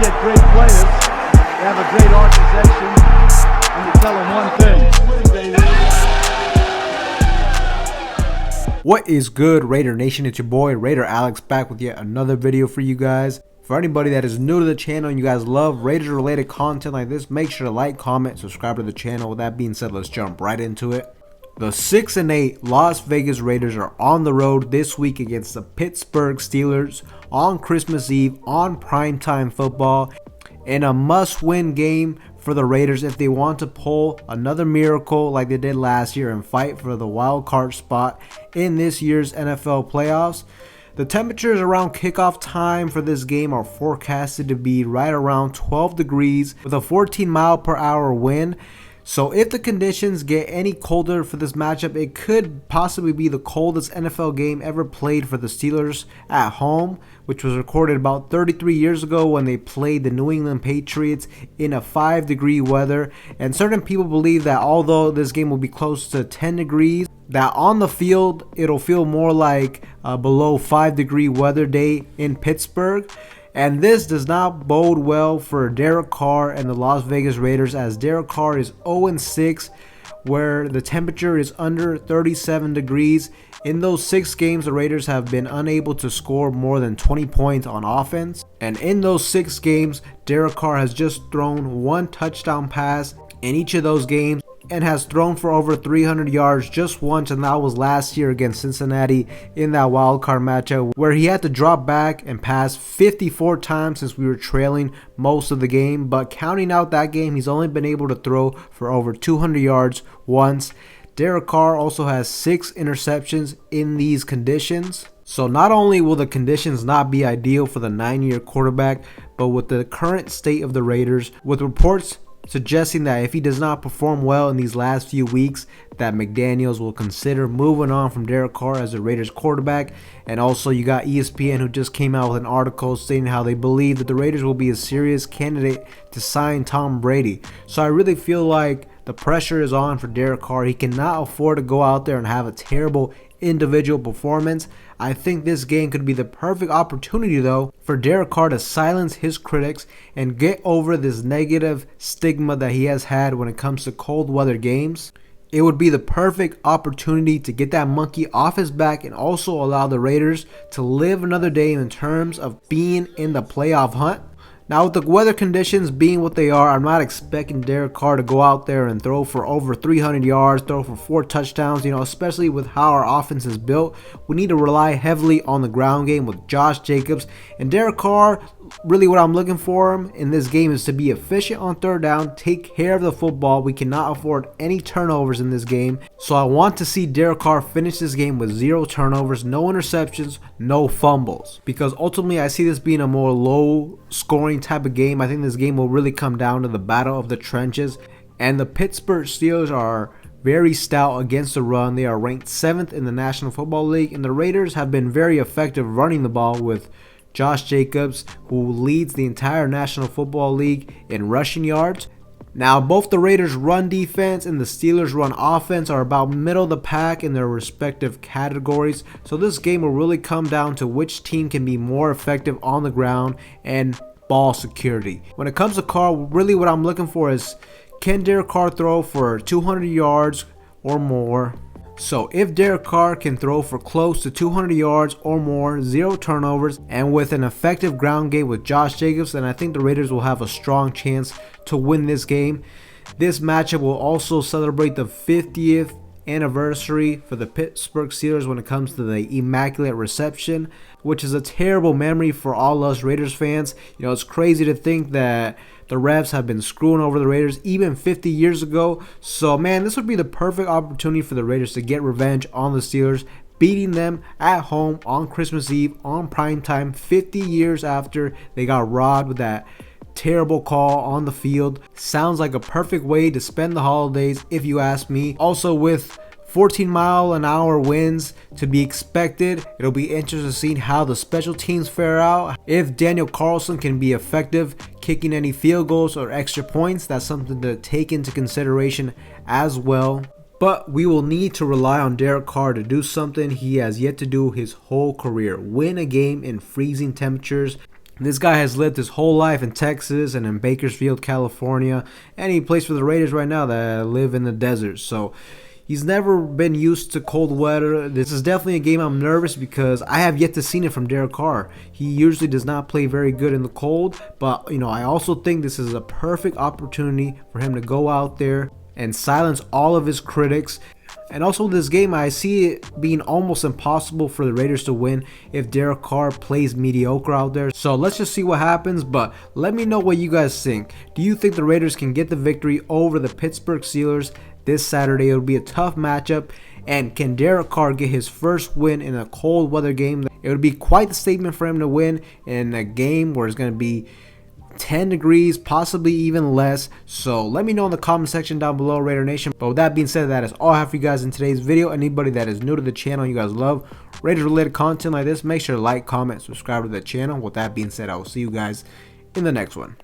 get great players, they have a great organization, and you tell them one thing: win, baby. What is good, Raider Nation? It's your boy Raider Alex back with yet another video for you guys. For anybody that is new to the channel and you guys love Raiders related content like this, make sure to like, comment, subscribe to the channel. With that being said, let's jump right into it. The 6-8 Las Vegas Raiders are on the road this week against the Pittsburgh Steelers on Christmas Eve on primetime football, in a must-win game for the Raiders if they want to pull another miracle like they did last year and fight for the wild card spot in this year's NFL playoffs. The temperatures around kickoff time for this game are forecasted to be right around 12 degrees with a 14-mile-per-hour wind. So if the conditions get any colder for this matchup, it could possibly be the coldest NFL game ever played for the Steelers at home, which was recorded about 33 years ago when they played the New England Patriots in a 5-degree weather. And certain people believe that although this game will be close to 10 degrees, that on the field it'll feel more like a below 5-degree weather day in Pittsburgh. And this does not bode well for Derek Carr and the Las Vegas Raiders, as Derek Carr is 0-6, where the temperature is under 37 degrees. In those 6 games, the Raiders have been unable to score more than 20 points on offense. And in those 6 games, Derek Carr has just thrown 1 touchdown pass in each of those games, and has thrown for over 300 yards just once, and that was last year against Cincinnati in that wildcard matchup, where he had to drop back and pass 54 times since we were trailing most of the game. But counting out that game, he's only been able to throw for over 200 yards once. Derek Carr also has 6 interceptions in these conditions. So not only will the conditions not be ideal for the 9-year quarterback, but with the current state of the Raiders, with reports suggesting that if he does not perform well in these last few weeks, that McDaniels will consider moving on from Derek Carr as the Raiders quarterback. And also you got ESPN, who just came out with an article stating how they believe that the Raiders will be a serious candidate to sign Tom Brady. So I really feel like the pressure is on for Derek Carr. He cannot afford to go out there and have a terrible individual performance. I think this game could be the perfect opportunity though for Derek Carr to silence his critics and get over this negative stigma that he has had when it comes to cold weather games. It would be the perfect opportunity to get that monkey off his back and also allow the Raiders to live another day in terms of being in the playoff hunt. Now, with the weather conditions being what they are, I'm not expecting Derek Carr to go out there and throw for over 300 yards, throw for 4 touchdowns, especially with how our offense is built. We need to rely heavily on the ground game with Josh Jacobs. And Derek Carr, really what I'm looking for him in this game is to be efficient on third down, take care of the football. We cannot afford any turnovers in this game. So I want to see Derek Carr finish this game with 0 turnovers, no interceptions, no fumbles. Because ultimately I see this being a more low scoring type of game. I think this game will really come down to the battle of the trenches. And the Pittsburgh Steelers are very stout against the run. They are ranked 7th in the National Football League. And the Raiders have been very effective running the ball with Josh Jacobs, who leads the entire National Football League in rushing yards. Now, both the Raiders' run defense and the Steelers' run offense are about middle of the pack in their respective categories. So this game will really come down to which team can be more effective on the ground and ball security. When it comes to Carr, really what I'm looking for is, can Derek Carr throw for 200 yards or more? So if Derek Carr can throw for close to 200 yards or more, 0 turnovers, and with an effective ground game with Josh Jacobs, then I think the Raiders will have a strong chance to win this game. This matchup will also celebrate the 50th anniversary for the Pittsburgh Steelers when it comes to the Immaculate Reception, which is a terrible memory for all us Raiders fans. It's crazy to think that the refs have been screwing over the Raiders even 50 years ago. So man, this would be the perfect opportunity for the Raiders to get revenge on the Steelers, beating them at home on Christmas Eve on primetime 50 years after they got robbed with that terrible call on the field. Sounds like a perfect way to spend the holidays if you ask me. Also, with 14-mile-an-hour winds to be expected, it'll be interesting to see how the special teams fare out. If Daniel Carlson can be effective kicking any field goals or extra points, that's something to take into consideration as well. But we will need to rely on Derek Carr to do something he has yet to do his whole career: win a game in freezing temperatures. This guy has lived his whole life in Texas and in Bakersfield, California, and he plays for the Raiders right now that live in the desert. So he's never been used to cold weather. This is definitely a game I'm nervous because I have yet to see it from Derek Carr. He usually does not play very good in the cold, but I also think this is a perfect opportunity for him to go out there and silence all of his critics. And also in this game, I see it being almost impossible for the Raiders to win if Derek Carr plays mediocre out there. So let's just see what happens, but let me know what you guys think. Do you think the Raiders can get the victory over the Pittsburgh Steelers this Saturday? It'll be a tough matchup. And can Derek Carr get his first win in a cold weather game? It would be quite the statement for him to win in a game where it's going to be 10 degrees, possibly even less. So let me know in the comment section down below, Raider Nation. But with that being said, that is all I have for you guys in today's video. Anybody that is new to the channel, you guys love Raiders related content like this, make sure to like, comment, subscribe to the channel. With that being said, I will see you guys in the next one.